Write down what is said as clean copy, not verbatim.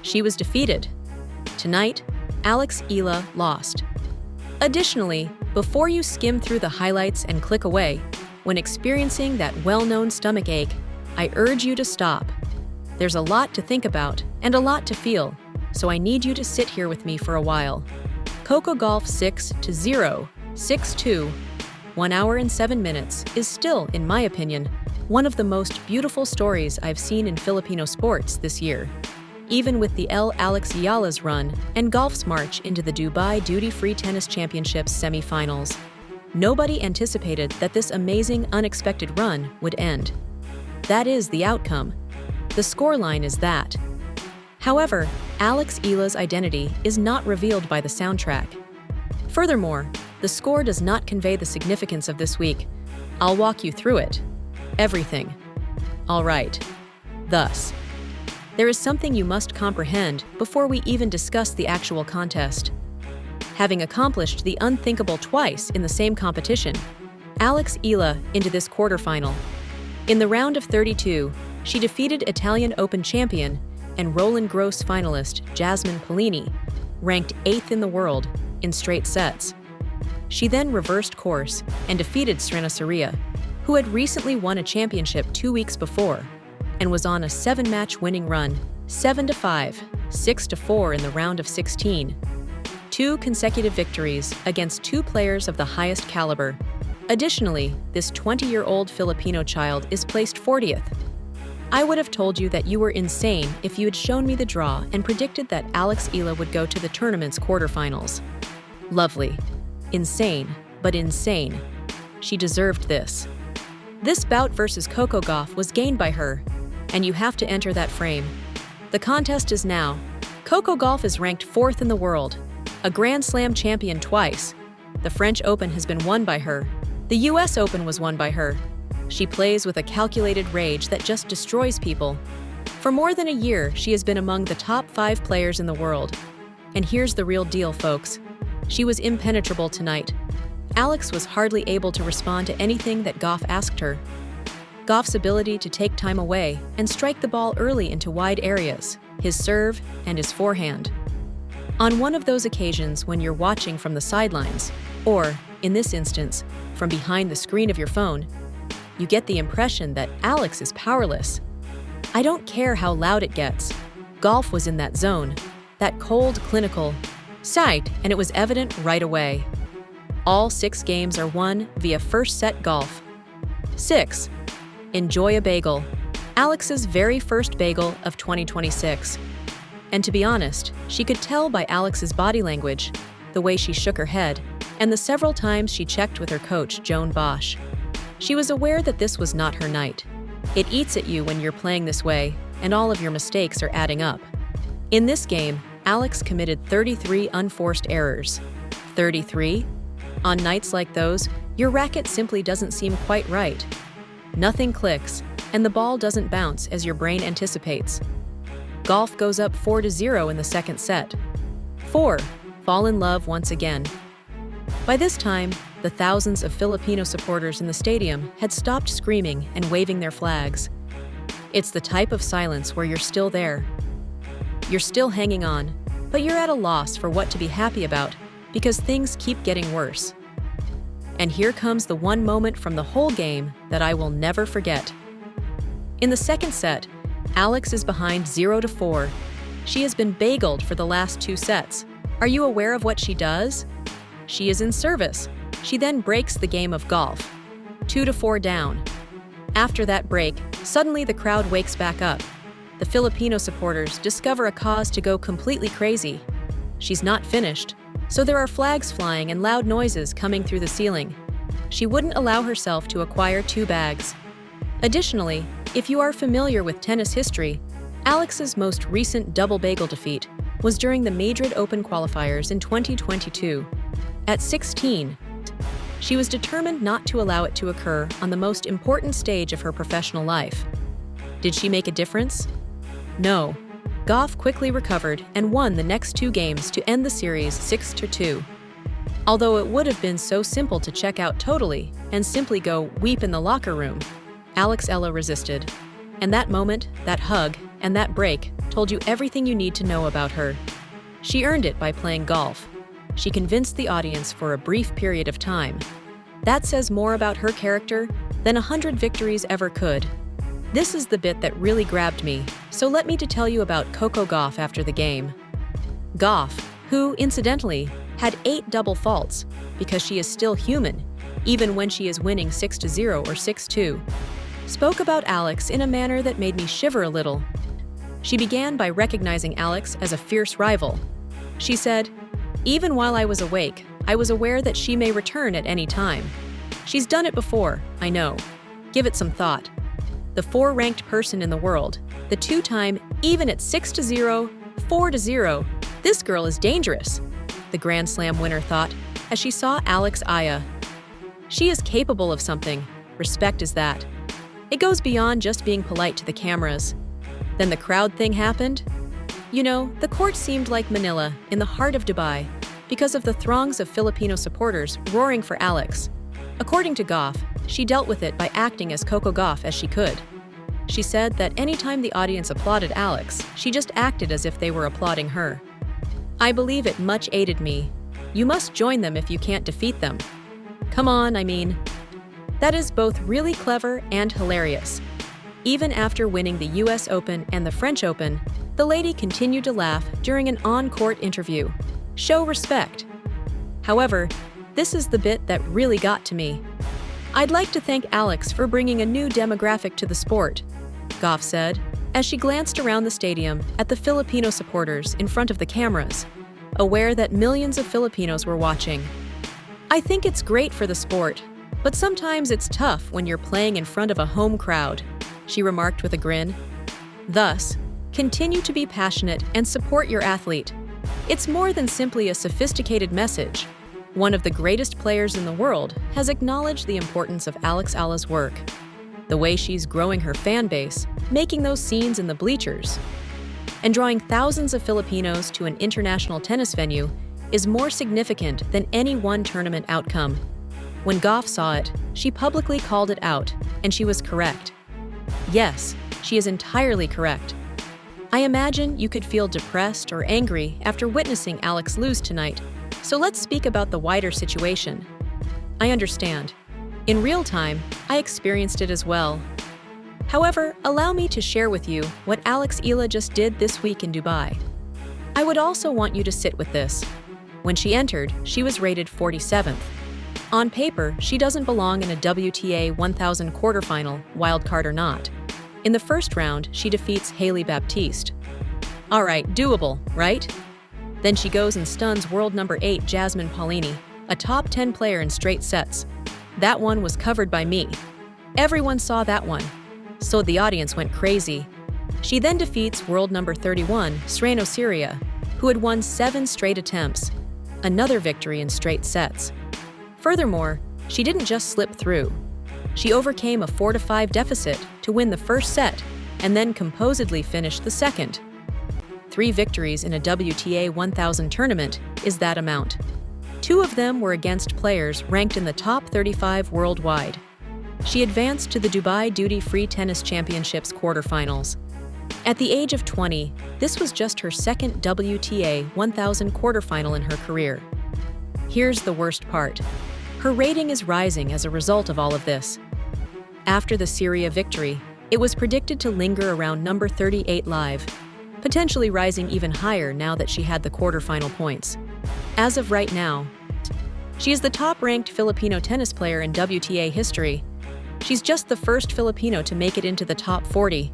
She was defeated. Tonight, Eala lost. Additionally, before you skim through the highlights and click away, when experiencing that well-known stomach ache, I urge you to stop. There's a lot to think about and a lot to feel, so I need you to sit here with me for a while. Coco Gauff 6-0, 6-2, 1 hour and 7 minutes is still, in my opinion, one of the most beautiful stories I've seen in Filipino sports this year. Even with the Eala's run and Gauff's march into the Dubai Duty-Free Tennis Championships semi-finals, nobody anticipated that this amazing, unexpected run would end. That is the outcome. The scoreline is that. However, Eala's identity is not revealed by the soundtrack. Furthermore, the score does not convey the significance of this week. I'll walk you through it. Everything. All right. Thus, there is something you must comprehend before we even discuss the actual contest. Having accomplished the unthinkable twice in the same competition, Eala into this quarterfinal. In the round of 32, she defeated Italian Open champion and Roland Garros finalist Jasmine Paolini, ranked 8th in the world, in straight sets. She then reversed course and defeated Serena Soria, who had recently won a championship 2 weeks before, and was on a 7-match winning run, 7-5, 6-4 in the round of 16. 2 consecutive victories against 2 players of the highest caliber. Additionally, this 20-year-old Filipino child is placed 40th. I would have told you that you were insane if you had shown me the draw and predicted that Eala would go to the tournament's quarterfinals. Lovely. Insane, but insane. She deserved this. This bout versus Coco Gauff was gained by her, and you have to enter that frame. The contest is now. Coco Gauff is ranked 4th in the world, a Grand Slam champion twice. The French Open has been won by her. The US Open was won by her. She plays with a calculated rage that just destroys people. For more than a year, she has been among the top 5 players in the world. And here's the real deal, folks. She was impenetrable tonight. Alex was hardly able to respond to anything that Gauff asked her. Gauff's ability to take time away and strike the ball early into wide areas, his serve, and his forehand. On one of those occasions when you're watching from the sidelines, or, in this instance, from behind the screen of your phone, you get the impression that Alex is powerless. I don't care how loud it gets. Gauff was in that zone, that cold, clinical sight, and it was evident right away. All 6 games are won via first-set Gauff. 6. Enjoy a bagel. Alex's very first bagel of 2026. And to be honest, she could tell by Alex's body language, the way she shook her head, and the several times she checked with her coach, Joan Bosch. She was aware that this was not her night. It eats at you when you're playing this way, and all of your mistakes are adding up. In this game, Alex committed 33 unforced errors. 33? On nights like those, your racket simply doesn't seem quite right. Nothing clicks, and the ball doesn't bounce as your brain anticipates. Gauff goes up 4-0 in the second set. 4. Fall in love once again. By this time, the thousands of Filipino supporters in the stadium had stopped screaming and waving their flags. It's the type of silence where you're still there. You're still hanging on, but you're at a loss for what to be happy about because things keep getting worse. And here comes the one moment from the whole game that I will never forget. In the second set, Alex is behind 0-4. She has been bageled for the last 2 sets. Are you aware of what she does? She is in service. She then breaks the game of Gauff. 2-4 down. After that break, suddenly the crowd wakes back up. The Filipino supporters discover a cause to go completely crazy. She's not finished, so there are flags flying and loud noises coming through the ceiling. She wouldn't allow herself to acquire 2 bags. Additionally, if you are familiar with tennis history, Alex's most recent double bagel defeat was during the Madrid Open qualifiers in 2022. At 16, she was determined not to allow it to occur on the most important stage of her professional life. Did she make a difference? No. Gauff quickly recovered and won the next 2 games to end the series 6-2. Although it would have been so simple to check out totally and simply go weep in the locker room, Eala resisted. And that moment, that hug, and that break told you everything you need to know about her. She earned it by playing golf. She convinced the audience for a brief period of time. That says more about her character than 100 victories ever could. This is the bit that really grabbed me, so let me to tell you about Coco Gauff after the game. Gauff, who, incidentally, had 8 double faults because she is still human, even when she is winning 6-0 or 6-2, spoke about Alex in a manner that made me shiver a little. She began by recognizing Alex as a fierce rival. She said, "Even while I was awake, I was aware that she may return at any time. She's done it before, I know. Give it some thought. The 4th-ranked person in the world, the 2-time, even at 6-0, 4-0, this girl is dangerous," the Grand Slam winner thought as she saw Alex Aya. She is capable of something. Respect is that. It goes beyond just being polite to the cameras. Then the crowd thing happened. You know, the court seemed like Manila in the heart of Dubai because of the throngs of Filipino supporters roaring for Alex. According to Gauff, she dealt with it by acting as Coco Gauff as she could. She said that anytime the audience applauded Alex, she just acted as if they were applauding her. I believe it much aided me. You must join them if you can't defeat them. Come on, I mean. That is both really clever and hilarious. Even after winning the US Open and the French Open, the lady continued to laugh during an on-court interview. Show respect. However, this is the bit that really got to me. "I'd like to thank Alex for bringing a new demographic to the sport," Gauff said, as she glanced around the stadium at the Filipino supporters in front of the cameras, aware that millions of Filipinos were watching. "I think it's great for the sport, but sometimes it's tough when you're playing in front of a home crowd," she remarked with a grin. Thus, continue to be passionate and support your athlete. It's more than simply a sophisticated message. One of the greatest players in the world has acknowledged the importance of Alex Ala's work. The way she's growing her fan base, making those scenes in the bleachers, and drawing thousands of Filipinos to an international tennis venue is more significant than any one tournament outcome. When Gauff saw it, she publicly called it out, and she was correct. Yes, she is entirely correct. I imagine you could feel depressed or angry after witnessing Alex lose tonight, so let's speak about the wider situation. I understand. In real time, I experienced it as well. However, allow me to share with you what Alex Eala just did this week in Dubai. I would also want you to sit with this. When she entered, she was rated 47th. On paper, she doesn't belong in a WTA 1000 quarterfinal, wildcard or not. In the first round, she defeats Hailey Baptiste. All right, doable, right? Then she goes and stuns world number 8 Jasmine Paolini, a top 10 player in straight sets. That one was covered by me. Everyone saw that one, so the audience went crazy. She then defeats world number 31 Serena Syria, who had won 7 straight attempts, another victory in straight sets. Furthermore, she didn't just slip through. She overcame a 4-5 deficit to win the first set and then composedly finished the second. 3 victories in a WTA 1000 tournament is that amount. 2 of them were against players ranked in the top 35 worldwide. She advanced to the Dubai Duty-Free Tennis Championships quarterfinals. At the age of 20, this was just her second WTA 1000 quarterfinal in her career. Here's the worst part. Her rating is rising as a result of all of this. After the Syria victory, it was predicted to linger around number 38 live, potentially rising even higher now that she had the quarterfinal points. As of right now, she is the top-ranked Filipino tennis player in WTA history. She's just the first Filipino to make it into the top 40.